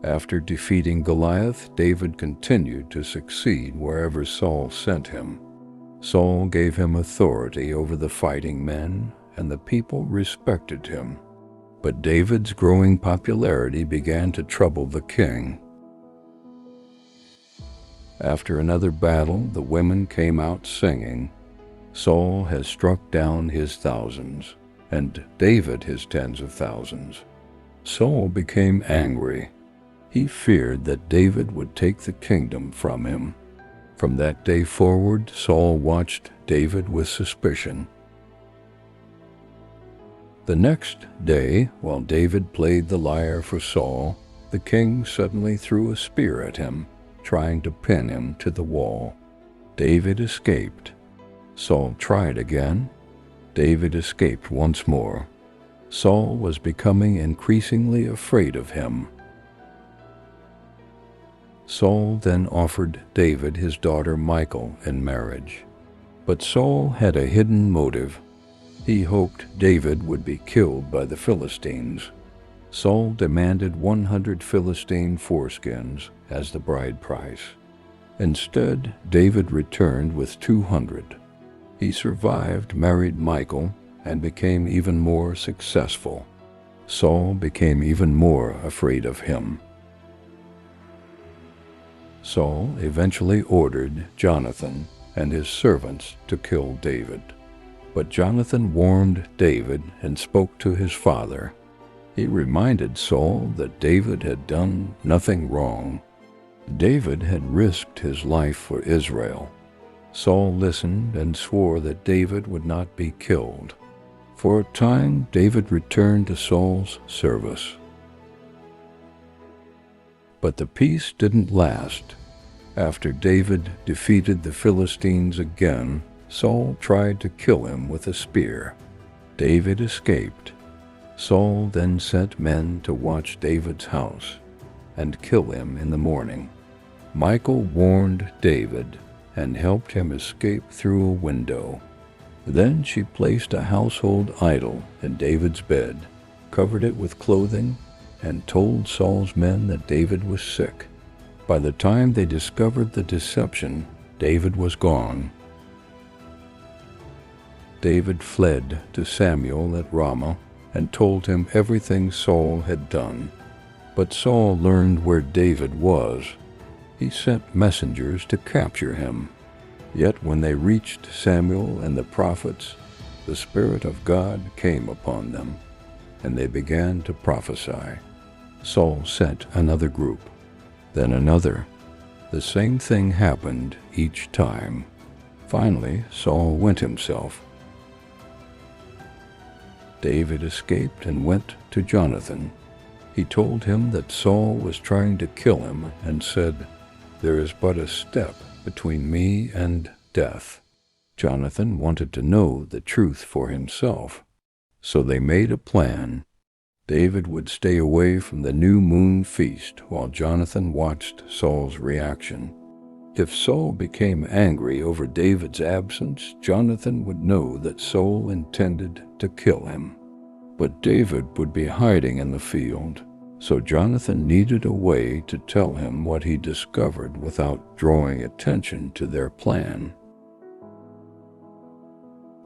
After defeating Goliath, David continued to succeed wherever Saul sent him. Saul gave him authority over the fighting men, and the people respected him. But David's growing popularity began to trouble the king. After another battle, the women came out singing, "Saul has struck down his thousands, and David his tens of thousands." Saul became angry. He feared that David would take the kingdom from him. From that day forward, Saul watched David with suspicion. The next day, while David played the lyre for Saul, the king suddenly threw a spear at him, trying to pin him to the wall. David escaped. Saul tried again. David escaped once more. Saul was becoming increasingly afraid of him. Saul then offered David his daughter Michal in marriage. But Saul had a hidden motive. He hoped David would be killed by the Philistines. Saul demanded 100 Philistine foreskins as the bride price. Instead, David returned with 200. He survived, married Michal, and became even more successful. Saul became even more afraid of him. Saul eventually ordered Jonathan and his servants to kill David. But Jonathan warned David and spoke to his father. He reminded Saul that David had done nothing wrong. David had risked his life for Israel. Saul listened and swore that David would not be killed. For a time, David returned to Saul's service. But the peace didn't last. After David defeated the Philistines again, Saul tried to kill him with a spear. David escaped. Saul then sent men to watch David's house and kill him in the morning. Michal warned David and helped him escape through a window. Then she placed a household idol in David's bed, covered it with clothing, and told Saul's men that David was sick. By the time they discovered the deception, David was gone. David fled to Samuel at Ramah and told him everything Saul had done. But Saul learned where David was. He sent messengers to capture him. Yet when they reached Samuel and the prophets, the Spirit of God came upon them, and they began to prophesy. Saul sent another group, then another. The same thing happened each time. Finally, Saul went himself. David escaped and went to Jonathan. He told him that Saul was trying to kill him and said, "There is but a step between me and death." Jonathan wanted to know the truth for himself, so they made a plan. David would stay away from the new moon feast while Jonathan watched Saul's reaction. If Saul became angry over David's absence, Jonathan would know that Saul intended to kill him. But David would be hiding in the field, so Jonathan needed a way to tell him what he discovered without drawing attention to their plan.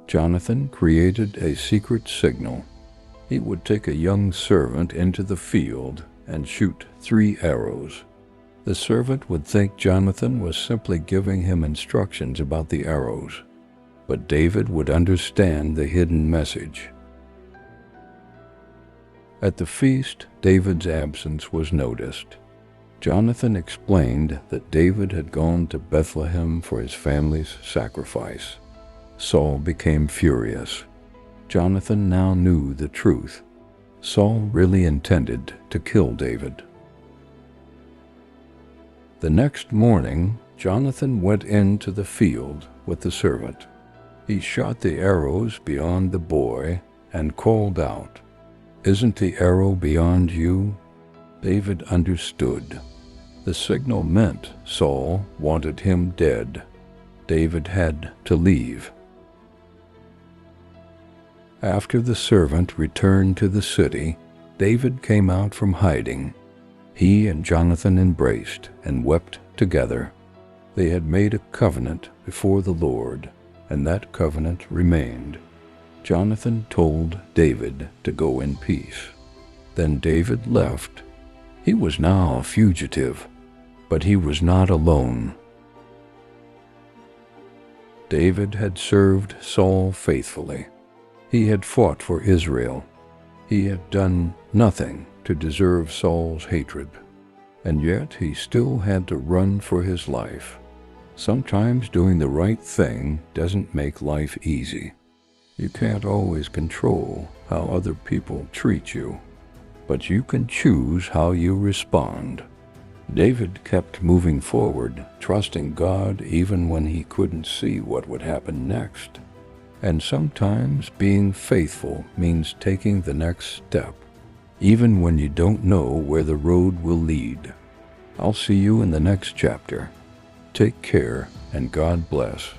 Jonathan created a secret signal. He would take a young servant into the field and shoot 3 arrows. The servant would think Jonathan was simply giving him instructions about the arrows, but David would understand the hidden message. At the feast, David's absence was noticed. Jonathan explained that David had gone to Bethlehem for his family's sacrifice. Saul became furious. Jonathan now knew the truth. Saul really intended to kill David. The next morning, Jonathan went into the field with the servant. He shot the arrows beyond the boy and called out, "Isn't the arrow beyond you?" David understood. The signal meant Saul wanted him dead. David had to leave. After the servant returned to the city, David came out from hiding. He and Jonathan embraced and wept together. They had made a covenant before the Lord, and that covenant remained. Jonathan told David to go in peace. Then David left. He was now a fugitive, but he was not alone. David had served Saul faithfully. He had fought for Israel. He had done nothing to deserve Saul's hatred, and yet he still had to run for his life. Sometimes doing the right thing doesn't make life easy. You can't always control how other people treat you, but you can choose how you respond. David kept moving forward, trusting God even when he couldn't see what would happen next. And sometimes being faithful means taking the next step, even when you don't know where the road will lead. I'll see you in the next chapter. Take care, and God bless.